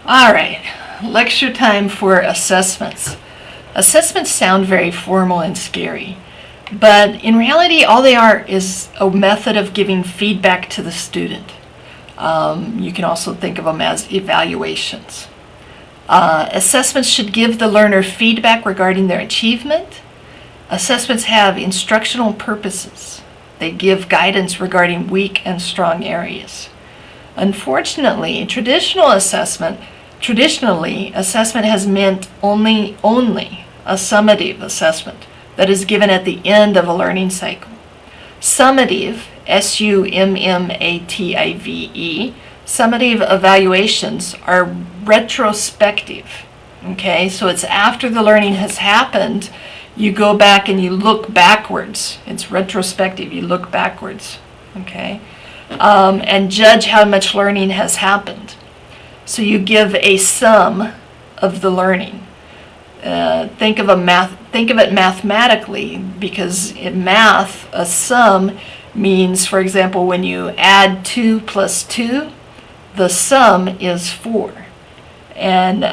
All right, lecture time for assessments. Assessments sound very formal and scary, but in reality, all they are is a method of giving feedback to the student. You can also think of them as evaluations. Assessments should give the learner feedback regarding their achievement. Assessments have instructional purposes. They give guidance regarding weak and strong areas. Unfortunately, traditionally, assessment has meant only a summative assessment that is given at the end of a learning cycle. Summative, S-U-M-M-A-T-I-V-E, summative evaluations are retrospective. Okay, so it's after the learning has happened, you go back and you look backwards. It's retrospective, you look backwards. Okay, and judge how much learning has happened. So you give a sum of the learning. Think of it mathematically, because in math, a sum means, for example, when you add 2 plus 2, the sum is 4. And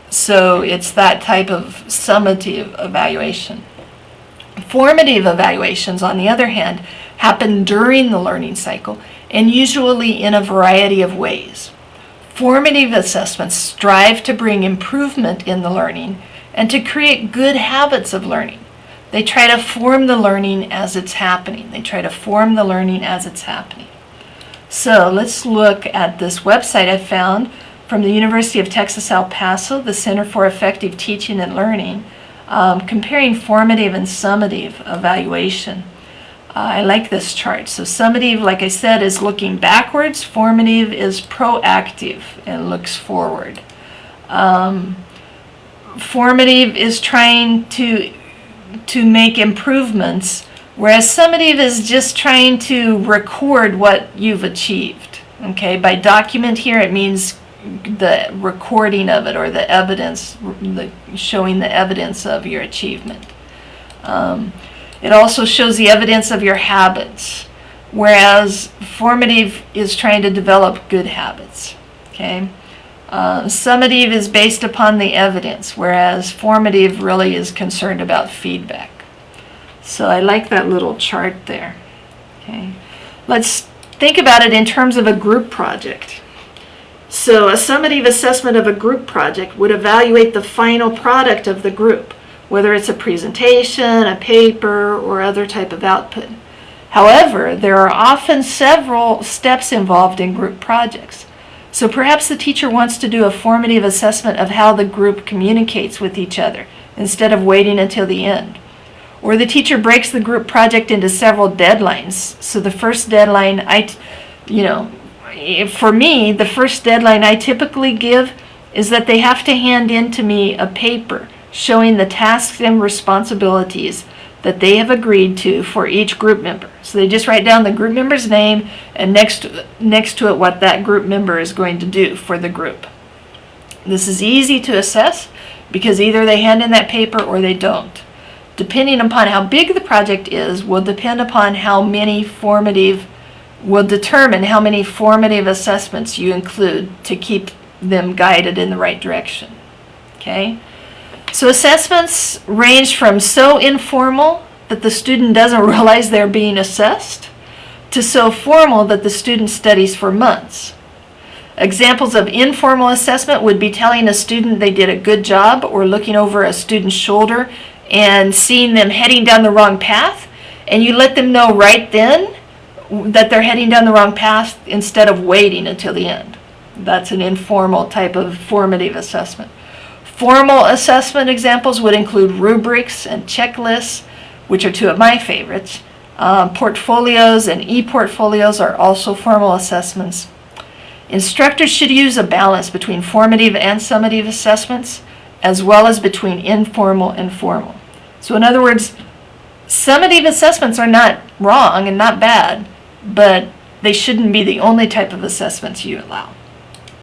so it's that type of summative evaluation. Formative evaluations, on the other hand, happen during the learning cycle and usually in a variety of ways. Formative assessments strive to bring improvement in the learning and to create good habits of learning. They try to form the learning as it's happening. So let's look at this website I found from the University of Texas, El Paso, the Center for Effective Teaching and Learning, comparing formative and summative evaluation. I like this chart. So summative, like I said, is looking backwards. Formative is proactive and looks forward. Formative is trying to make improvements, whereas summative is just trying to record what you've achieved. Okay, by document here, it means the recording of it, or the evidence, showing the evidence of your achievement. It also shows the evidence of your habits, whereas formative is trying to develop good habits. Okay, summative is based upon the evidence, whereas formative really is concerned about feedback. So I like that little chart there. Okay, let's think about it in terms of a group project. So a summative assessment of a group project would evaluate the final product of the group, whether it's a presentation, a paper, or other type of output. However, there are often several steps involved in group projects. So perhaps the teacher wants to do a formative assessment of how the group communicates with each other instead of waiting until the end. Or the teacher breaks the group project into several deadlines. So the first deadline, for me, the first deadline I typically give is that they have to hand in to me a paper showing the tasks and responsibilities that they have agreed to for each group member. So they just write down the group member's name and next to it what that group member is going to do for the group. This is easy to assess because either they hand in that paper or they don't. Depending upon how big the project is will determine how many formative assessments you include to keep them guided in the right direction. Okay? So assessments range from so informal that the student doesn't realize they're being assessed to so formal that the student studies for months. Examples of informal assessment would be telling a student they did a good job, or looking over a student's shoulder and seeing them heading down the wrong path, and you let them know right then that they're heading down the wrong path instead of waiting until the end. That's an informal type of formative assessment. Formal assessment examples would include rubrics and checklists, which are two of my favorites. Portfolios and e-portfolios are also formal assessments. Instructors should use a balance between formative and summative assessments, as well as between informal and formal. So in other words, summative assessments are not wrong and not bad, but they shouldn't be the only type of assessments you allow.